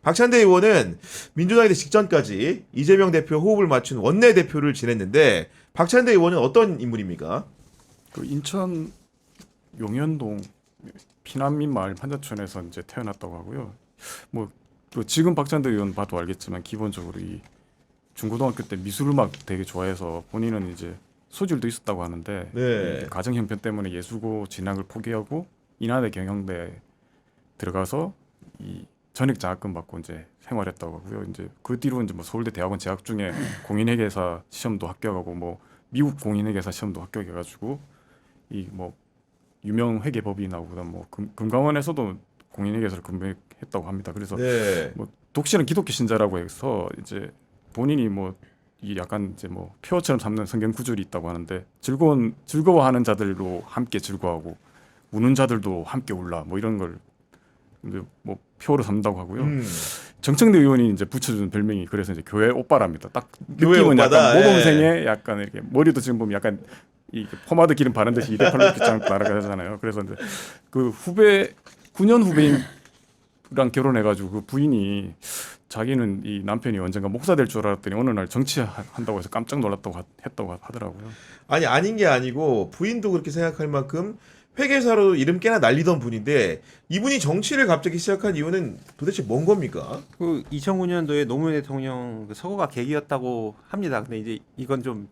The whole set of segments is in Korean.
박찬대 의원은 민주당에 직전까지 이재명 대표 호흡을 맞춘 원내대표를 지냈는데 박찬대 의원은 어떤 인물입니까? 그 인천 용현동 피난민 마을 판자촌에서 이제 태어났다고 하고요. 뭐 지금 박찬대 의원 봐도 알겠지만 기본적으로 이 중고등학교 때 미술음악 되게 좋아해서 본인은 이제 소질도 있었다고 하는데 네. 가정 형편 때문에 예술고 진학을 포기하고 인하대 경영대 들어가서 이 전액 장학금 받고 이제 생활했다고 하고요. 이제 그 뒤로 이제 뭐 서울대 대학원 재학 중에 공인회계사 시험도 합격하고 뭐 미국 공인회계사 시험도 합격해가지고 이 뭐 유명 회계법인하고 그다음 뭐 금강원에서도 공인회계사를 근무했다고 합니다. 그래서 네. 뭐 독실한 기독교 신자라고 해서 이제 본인이 뭐 이 약간 이제 뭐 표어처럼 삼는 성경 구절이 있다고 하는데 즐거워하는 자들로 함께 즐거워하고 우는 자들도 함께 울라 뭐 이런 걸 이제 뭐 표어로 삼는다고 하고요. 정청래 의원이 이제 붙여준 별명이 그래서 이제 교회 오빠랍니다. 딱 교회 느낌은 오빠다. 약간 예. 모범생의 약간 이렇게 머리도 지금 보면 약간 이 포마드 기름 바른 듯이 이대팔로 이렇게 쫙 날아가잖아요. 그래서 이제 그 후배 9년 후배랑 결혼해가지고 그 부인이 자기는 이 남편이 언젠가 목사 될 줄 알았더니 어느 날 정치한다고 해서 깜짝 놀랐다고 했다고 하더라고요. 아니 아닌 게 아니고 부인도 그렇게 생각할 만큼 회계사로 이름 꽤나 날리던 분인데 이분이 정치를 갑자기 시작한 이유는 도대체 뭔 겁니까? 그 2009년도에 노무현 대통령 그 서거가 계기였다고 합니다. 근데 이제 이건 좀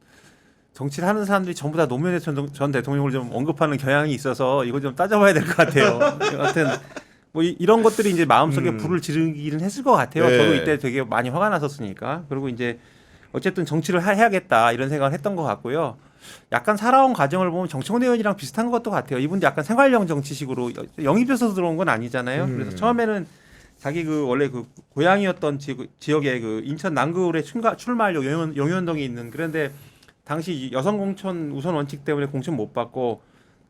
정치를 하는 사람들이 전부 다 노무현 전 대통령을 좀 언급하는 경향이 있어서 이거 좀 따져봐야 될 것 같아요. 하여튼 뭐 이런 것들이 이제 마음속에 불을 지르기는 했을 것 같아요. 네. 저도 이때 되게 많이 화가 났었으니까. 그리고 이제 어쨌든 정치를 해야겠다 이런 생각을 했던 것 같고요. 약간 살아온 과정을 보면 정청래 의원이랑 비슷한 것도 같아요. 이분도 약간 생활형 정치식으로 영입해서 들어온 건 아니잖아요. 그래서 처음에는 자기 그 원래 그 고향이었던 지역에 그 인천 남구에 출마하려고 용현동에 있는 그런데 당시 여성 공천 우선 원칙 때문에 공천 못 받고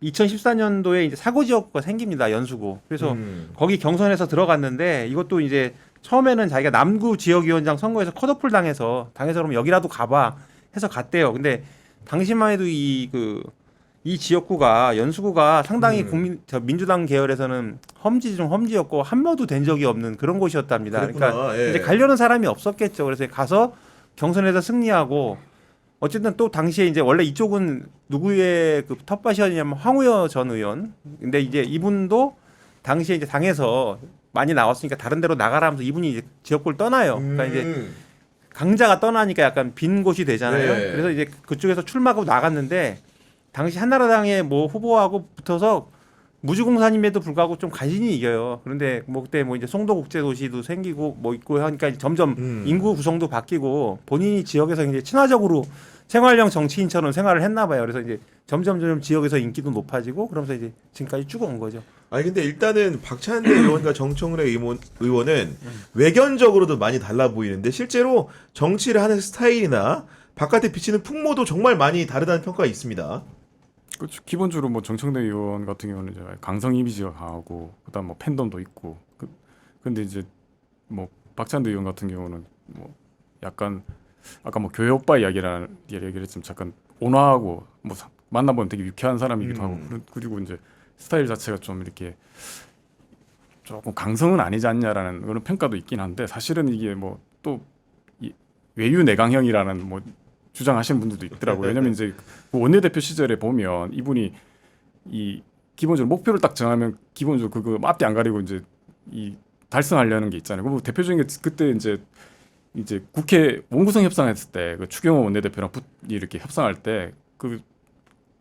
2014년도에 이제 사고 지역구가 생깁니다. 연수구. 그래서 거기 경선에서 들어갔는데 이것도 이제 처음에는 자기가 남구 지역위원장 선거에서 컷오프를 당해서 그럼 여기라도 가봐 해서 갔대요. 근데 당시만 해도 이 지역구가 연수구가 상당히 민주당 계열에서는 험지 중 험지였고 한 번도 된 적이 없는 그런 곳이었답니다. 그랬구나. 그러니까 예. 이제 가려는 사람이 없었겠죠. 그래서 가서 경선에서 승리하고 어쨌든 또 당시에 이제 원래 이쪽은 누구의 그 텃밭이었냐면 황우여 전 의원. 근데 이제 이분도 당시에 이제 당에서 많이 나왔으니까 다른 데로 나가라 하면서 이분이 이제 지역구를 떠나요. 그러니까 이제 강자가 떠나니까 약간 빈 곳이 되잖아요. 네. 그래서 이제 그쪽에서 출마하고 나갔는데 당시 한나라당의 뭐 후보하고 붙어서 무주공사님에도 불구하고 좀 간신히 이겨요. 그런데 뭐 그때 뭐 이제 송도국제도시도 생기고 뭐 있고 하니까 점점 인구 구성도 바뀌고 본인이 지역에서 이제 친화적으로 생활형 정치인처럼 생활을 했나 봐요. 그래서 이제 점점 지역에서 인기도 높아지고 그러면서 이제 지금까지 쭉 온 거죠. 아니 근데 일단은 박찬대 의원과 정청래 의원은 외견적으로도 많이 달라 보이는데 실제로 정치를 하는 스타일이나 바깥에 비치는 풍모도 정말 많이 다르다는 평가가 있습니다. 그렇죠. 기본적으로 뭐 정청래 의원 같은 경우는 이제 강성 이미지가 강하고 그다음 뭐 팬덤도 있고 근데 이제 뭐 박찬대 의원 같은 경우는 뭐 약간 아까 뭐 교회 오빠 이야기를 했지만 잠깐 온화하고 뭐 만나보면 되게 유쾌한 사람이기도 하고 그리고 이제 스타일 자체가 좀 이렇게 조금 강성은 아니지 않냐라는 그런 평가도 있긴 한데 사실은 이게 뭐 또 외유 내강형이라는 뭐 주장하시는 분들도 있더라고요. 왜냐면 이제 그 원내대표 시절에 보면 이분이 이 기본적으로 목표를 딱 정하면 기본적으로 그거 앞뒤 안 가리고 이제 이 달성하려는 게 있잖아요. 그 대표적인 게 그때 이제 국회 원구성 협상했을 때 그 추경호 원내대표랑 이렇게 협상할 때 그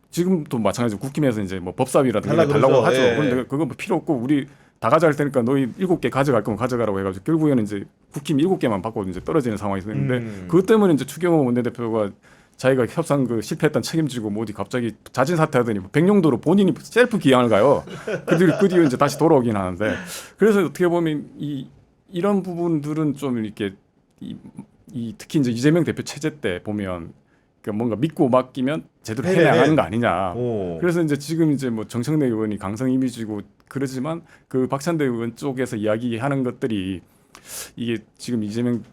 지금도 마찬가지로 국힘에서 이제 뭐 법사위라든가 달라고 하죠. 예. 그런데 그거 뭐 필요 없고 우리 다 가져갈 테니까 너희 7개 가져갈 거면 가져가라고 해가지고 결국에는 이제 국힘 7개만 받고 이제 떨어지는 상황이 있었는데 그것 때문에 이제 추경호 원내대표가 자기가 협상 그 실패했던 책임지고 뭐 어디 갑자기 자진 사퇴하더니 백령도로 본인이 셀프 기양을 가요. 그 뒤로 이제 다시 돌아오긴 하는데 그래서 어떻게 보면 이런 부분들은 좀 이렇게 특히 이제 이재명 대표 체제 때 보면 그러니까 뭔가 믿고 맡기면 제대로 해나가는 거 아니냐. 오. 그래서 이제 지금 이제 뭐 정청래 의원이 강성 이미지고 그러지만 그 박찬대 의원 쪽에서 이야기하는 것들이 이게 지금 이재명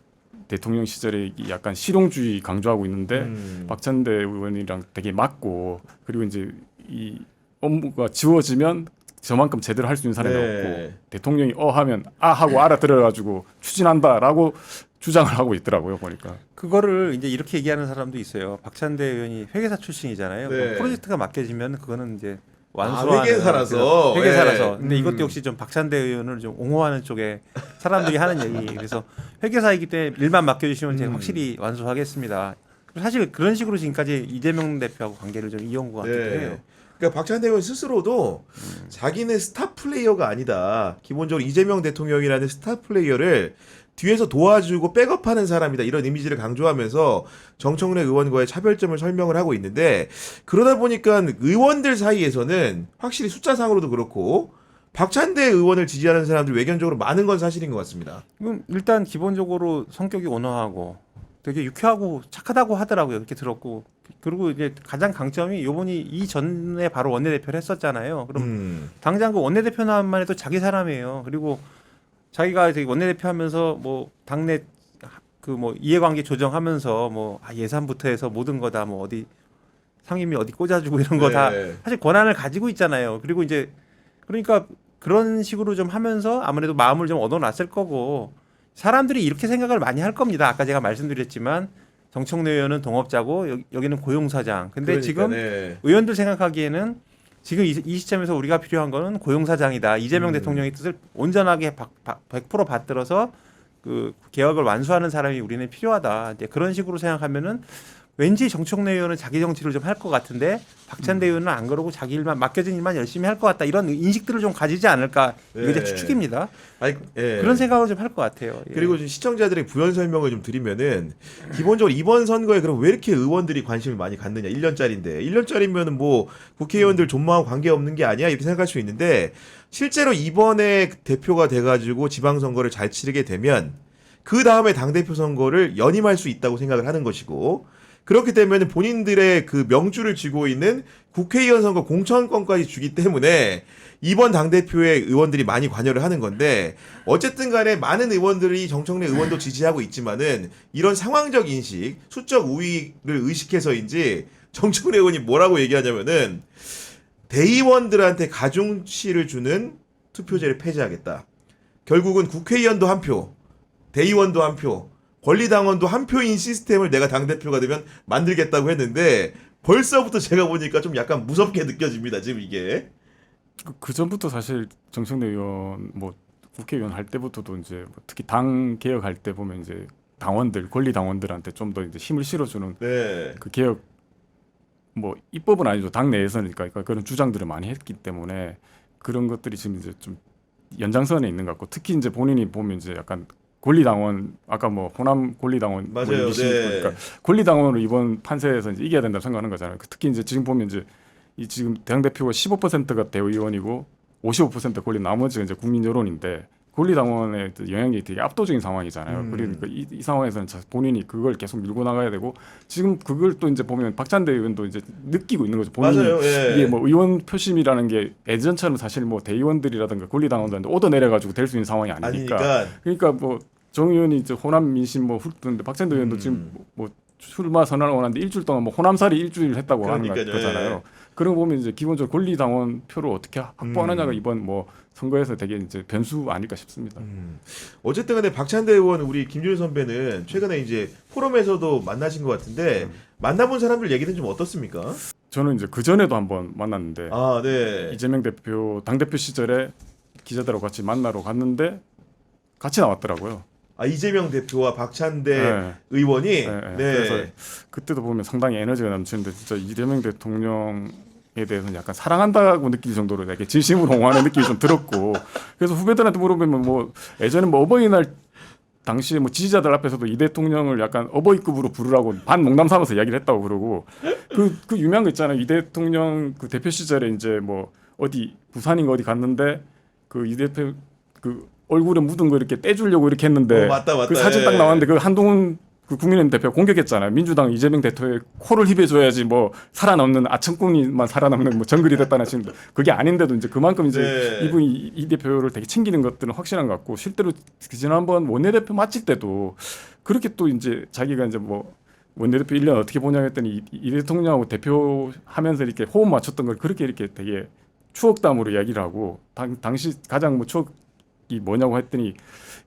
대통령 시절에 약간 실용주의 강조하고 있는데 박찬대 의원이랑 되게 맞고 그리고 이제 이 업무가 지워지면 저만큼 제대로 할 수 있는 사람이 네. 없고 대통령이 하면 하고 알아들어가지고 추진한다라고 주장을 하고 있더라고요 보니까. 그거를 이제 이렇게 얘기하는 사람도 있어요. 박찬대 의원이 회계사 출신이잖아요. 네. 그럼 프로젝트가 맡겨지면 그거는 이제 완수하는 회계사라서. 회계사라서. 예. 근데 이것도 역시 좀 박찬대 의원을 좀 옹호하는 쪽에 사람들이 하는 얘기. 그래서 회계사이기 때문에 일만 맡겨주시면 제가 확실히 완수하겠습니다. 사실 그런 식으로 지금까지 이재명 대표하고 관계를 좀 이어온 것 같기도 해요. 그러니까 박찬대 의원 스스로도 자기는 스타 플레이어가 아니다. 기본적으로 이재명 대통령이라는 스타 플레이어를 뒤에서 도와주고 백업하는 사람이다. 이런 이미지를 강조하면서 정청래 의원과의 차별점을 설명을 하고 있는데 그러다 보니까 의원들 사이에서는 확실히 숫자상으로도 그렇고 박찬대 의원을 지지하는 사람들이 외견적으로 많은 건 사실인 것 같습니다. 일단 기본적으로 성격이 온화하고 되게 유쾌하고 착하다고 하더라고요. 이렇게 들었고. 그리고 이제 가장 강점이 이번이 이전에 바로 원내대표를 했었잖아요. 그럼 당장 그 원내대표만 해도 자기 사람이에요. 그리고 자기가 원내대표 하면서 뭐 당내 그 뭐 이해관계 조정하면서 뭐 예산부터 해서 모든 거 다 뭐 어디 상임위 어디 꽂아주고 이런 거 다 네. 사실 권한을 가지고 있잖아요. 그리고 이제 그러니까 그런 식으로 좀 하면서 아무래도 마음을 좀 얻어놨을 거고 사람들이 이렇게 생각을 많이 할 겁니다. 아까 제가 말씀드렸지만 정청래 의원은 동업자고 여기는 고용사장. 근데 그러니까, 지금 네. 의원들 생각하기에는 지금 이 시점에서 우리가 필요한 거는 고용사장이다. 이재명 대통령의 뜻을 온전하게 100% 받들어서 그 개혁을 완수하는 사람이 우리는 필요하다. 이제 그런 식으로 생각하면은 왠지 정청래 의원은 자기 정치를 좀 할 것 같은데 박찬대 의원은 안 그러고 자기 일만 맡겨진 일만 열심히 할 것 같다. 이런 인식들을 좀 가지지 않을까. 이게 제 네. 추측입니다. 아니, 예. 그런 생각을 좀 할 것 같아요. 예. 그리고 좀 시청자들의 부연 설명을 좀 드리면은 기본적으로 이번 선거에 그럼 왜 이렇게 의원들이 관심을 많이 갖느냐 1년짜리인데 1년짜리면은 뭐 국회의원들 존망하고 관계없는 게 아니야 이렇게 생각할 수 있는데 실제로 이번에 대표가 돼가지고 지방선거를 잘 치르게 되면 그 다음에 당대표 선거를 연임할 수 있다고 생각을 하는 것이고 그렇게 되면 본인들의 그 명주를 쥐고 있는 국회의원 선거 공천권까지 주기 때문에 이번 당대표의 의원들이 많이 관여를 하는 건데 어쨌든 간에 많은 의원들이 정청래 의원도 지지하고 있지만은 이런 상황적 인식, 수적 우위를 의식해서인지 정청래 의원이 뭐라고 얘기하냐면은 대의원들한테 가중치를 주는 투표제를 폐지하겠다. 결국은 국회의원도 한 표, 대의원도 한 표, 권리당원도 한 표인 시스템을 내가 당대표가 되면 만들겠다고 했는데 벌써부터 제가 보니까 좀 약간 무섭게 느껴집니다. 지금 이게. 그 전부터 사실 정청래 의원 뭐 국회의원 할 때부터도 이제 뭐 특히 당 개혁할 때 보면 이제 당원들 권리 당원들한테 좀 더 이제 힘을 실어주는 네. 그 개혁 뭐 입법은 아니죠 당 내에서니까 그러니까 그런 주장들을 많이 했기 때문에 그런 것들이 지금 이제 좀 연장선에 있는 것 같고 특히 이제 본인이 보면 이제 약간 권리당원 아까 뭐 호남 권리당원 뭐 맞아요. 네. 그러니까 권리당원으로 이번 판세에서 이제 이겨야 된다고 생각하는 거잖아요. 특히 이제 지금 보면 이제 이 지금 당 대표가 15%가 대의원이고 55% 권리 나머지가 이제 국민 여론인데 권리당원의 영향력이 되게 압도적인 상황이잖아요. 그러니까 이 상황에서는 본인이 그걸 계속 밀고 나가야 되고 지금 그걸 또 이제 보면 박찬대 의원도 이제 느끼고 있는 거죠. 본인이 맞아요. 예. 이게 뭐 의원 표심이라는 게 예전처럼 사실 뭐 대의원들이라든가 권리당원들한테 얻어 내려가지고 될 수 있는 상황이 아니니까. 아니니까. 그러니까 뭐 정 의원이 이제 호남 민심 뭐 훑는데 박찬대 의원도 지금 뭐 출마 선언을 원하는데 일주일 동안 뭐 호남살이 일주일 했다고 하는 그러니까요. 거잖아요. 예. 그런 거 보면 이제 기본적으로 권리당원 표를 어떻게 확보하느냐가 이번 뭐 선거에서 되게 이제 변수 아닐까 싶습니다. 어쨌든 간에 박찬대 의원 우리 김준일 선배는 최근에 이제 포럼에서도 만나신 것 같은데 만나본 사람들 얘기는 좀 어떻습니까? 저는 이제 그 전에도 한번 만났는데 아, 네. 이재명 대표 당대표 시절에 기자들하고 같이 만나러 갔는데 같이 나왔더라고요. 아, 이재명 대표와 박찬대 네. 의원이 네. 네. 그래서 그때도 보면 상당히 에너지가 넘치는데 진짜 이재명 대통령에 대해서는 약간 사랑한다고 느낄 정도로 이렇게 진심으로 옹호하는 느낌이 좀 들었고 그래서 후배들한테 물어보면 뭐 예전에 뭐 어버이날 당시에 뭐 지지자들 앞에서도 이 대통령을 약간 어버이급으로 부르라고 반 농담 삼아서 이야기를 했다고 그러고 그 유명한 거 있잖아요. 이 대통령 그 대표 시절에 이제 뭐 어디 부산인가 어디 갔는데 그 이 대표 그 얼굴에 묻은 거 이렇게 떼주려고 이렇게 했는데 맞다. 그 사진 딱 예. 나왔는데 그 한동훈 그 국민의힘 대표 공격했잖아요. 민주당 이재명 대표의 코를 힙해줘야지 뭐 살아남는 아청꾼이만 살아남는 뭐 정글이 됐다는 지금 그게 아닌데도 이제 그만큼 이제 네. 이분이 이 대표를 되게 챙기는 것들은 확실한 것 같고 실제로 지난번 원내대표 마칠 때도 그렇게 또 이제 자기가 이제 뭐 원내대표 1년 어떻게 보냐 했더니 이 대통령하고 대표하면서 이렇게 호흡 맞췄던 걸 그렇게 이렇게 되게 추억담으로 이야기를 하고 당시 가장 뭐 추억이 뭐냐고 했더니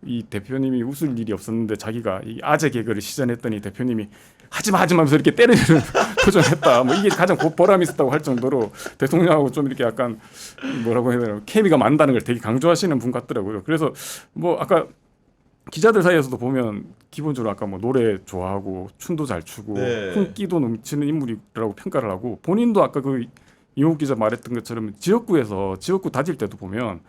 이 대표님이 웃을 일이 없었는데 자기가 이 아재 개그를 시전했더니 대표님이 하지마 하면서 이렇게 때리는 표정했다. 뭐 이게 가장 보람이 있었다고 할 정도로 대통령하고 좀 이렇게 약간 뭐라고 해야 되나 케미가 맞다는 걸 되게 강조하시는 분 같더라고요. 그래서 뭐 아까 기자들 사이에서도 보면 기본적으로 아까 뭐 노래 좋아하고 춤도 잘 추고 네. 흥기도 넘치는 인물이라고 평가를 하고 본인도 아까 그 이용욱 기자 말했던 것처럼 지역구에서 지역구 다질 때도 보면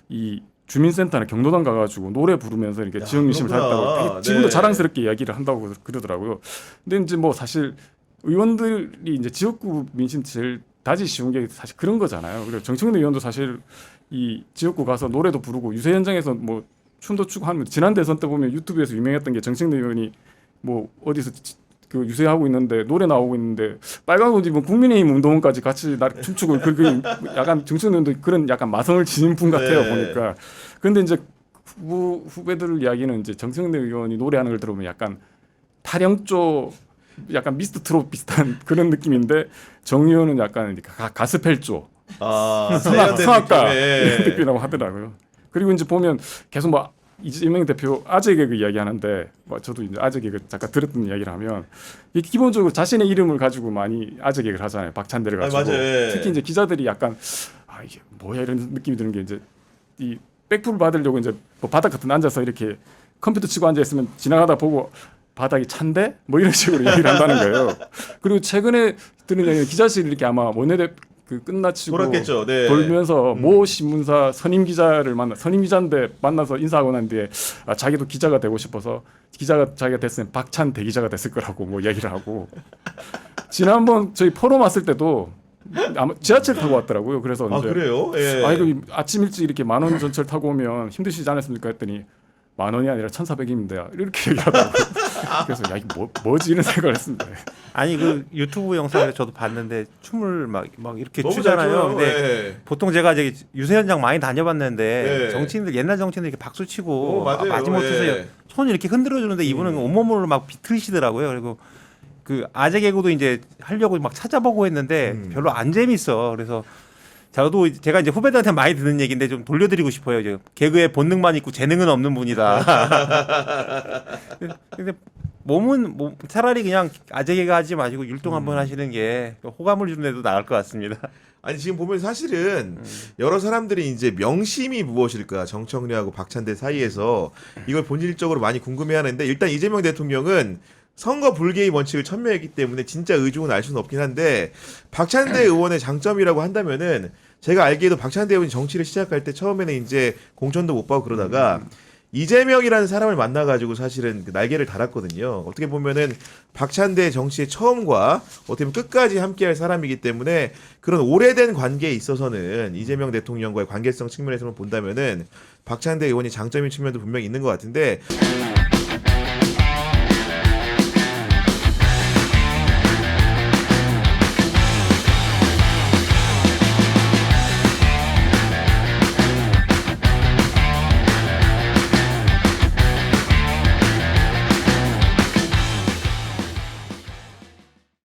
이 주민센터나 경로당 가가지고 노래 부르면서 이렇게 지역 민심을 그렇구나. 살렸다고 되게 지금도 네. 자랑스럽게 이야기를 한다고 그러더라고요. 근데 이제 뭐 사실 의원들이 이제 지역구 민심 제일 다지 쉬운 게 사실 그런 거잖아요. 그리고 정청래 의원도 사실 이 지역구 가서 노래도 부르고 유세 현장에서 뭐 춤도 추고 하면 지난 대선 때 보면 유튜브에서 유명했던 게 정청래 의원이 뭐 어디서 그 유세하고 있는데 노래 나오고 있는데 빨간 옷 입은 국민의힘 운동원까지 같이 춤추고 그 약간 정청래 의원도 그런 약간 마성을 지닌 분 같아요. 네. 보니까. 그런데 이제 후배들 이야기는 이제 정청래 의원이 노래하는 걸 들어보면 약간 타령조 약간 미스터 트롯 비슷한 그런 느낌인데 정 의원은 약간 가스펠 쪽 세련된 성악가 느낌의. 이런 느낌이라고 하더라고요. 그리고 이제 보면 계속 뭐 이재명 대표 아재 개그 이야기하는데 뭐 저도 이제 아재 개그 잠깐 들었던 이야기를 하면 이게 기본적으로 자신의 이름을 가지고 많이 아재 개그를 하잖아요. 박찬대를 가지고 맞아요. 특히 이제 기자들이 약간 이게 뭐야 이런 느낌이 드는 게 이제 이 백프를 받으려고 이제 뭐 바닥 같은 데 앉아서 이렇게 컴퓨터 치고 앉아 있으면 지나가다 보고 바닥이 찬데 뭐 이런 식으로 얘기를 한다는 거예요. 그리고 최근에 들은 얘기는 기자실이 이렇게 아마 원내대 그 끝나치고 돌았겠죠. 네. 돌면서 모 신문사 선임 기자를 선임 기자인데 만나서 인사하고 난 뒤에 자기도 기자가 되고 싶어서 기자가 자기가 됐으면 박찬 대기자가 됐을 거라고 뭐 얘기를 하고 지난번 저희 포럼 왔을 때도 아마 지하철 타고 왔더라고요. 그래서 이제 그래요? 예. 이거 아침 일찍 이렇게 10,000원 전철 타고 오면 힘드시지 않았습니까 했더니 10,000원이 아니라 1,400원인데 이렇게 얘기하더라고요. 그래서 야 이거 뭐지 이런 생각을 했습니다. 아니 그 유튜브 영상을 저도 봤는데 춤을 막 이렇게 너무 추잖아요. 잘 춰요. 근데 예. 보통 제가 이제 유세 현장 많이 다녀봤는데 네. 정치인들 옛날 정치인들 이렇게 박수 치고 맞아요. 마지못해서 예. 손 이렇게 흔들어 주는데 이분은 온몸으로 막 비틀시더라고요. 그리고 그 아재 개그도 이제 하려고 막 찾아보고 했는데 별로 안 재밌어. 그래서 제가 이제 후배들한테 많이 듣는 얘기인데 좀 돌려드리고 싶어요. 이제 개그에 본능만 있고 재능은 없는 분이다. 근데 몸은 차라리 그냥 아재 개그 하지 마시고 율동 한번 하시는 게 호감을 주는 데도 나을 것 같습니다. 아니 지금 보면 사실은 여러 사람들이 이제 명심이 무엇일까 정청래하고 박찬대 사이에서 이걸 본질적으로 많이 궁금해하는데 일단 이재명 대통령은 선거 불개입 원칙을 천명했기 때문에 진짜 의중은 알 수는 없긴 한데 박찬대 의원의 장점이라고 한다면은 제가 알기에도 박찬대 의원이 정치를 시작할 때 처음에는 이제 공천도 못 받고 그러다가 이재명이라는 사람을 만나가지고 사실은 그 날개를 달았거든요. 어떻게 보면은 박찬대 정치의 처음과 어떻게 보면 끝까지 함께할 사람이기 때문에 그런 오래된 관계에 있어서는 이재명 대통령과의 관계성 측면에서만 본다면은 박찬대 의원이 장점인 측면도 분명히 있는 것 같은데.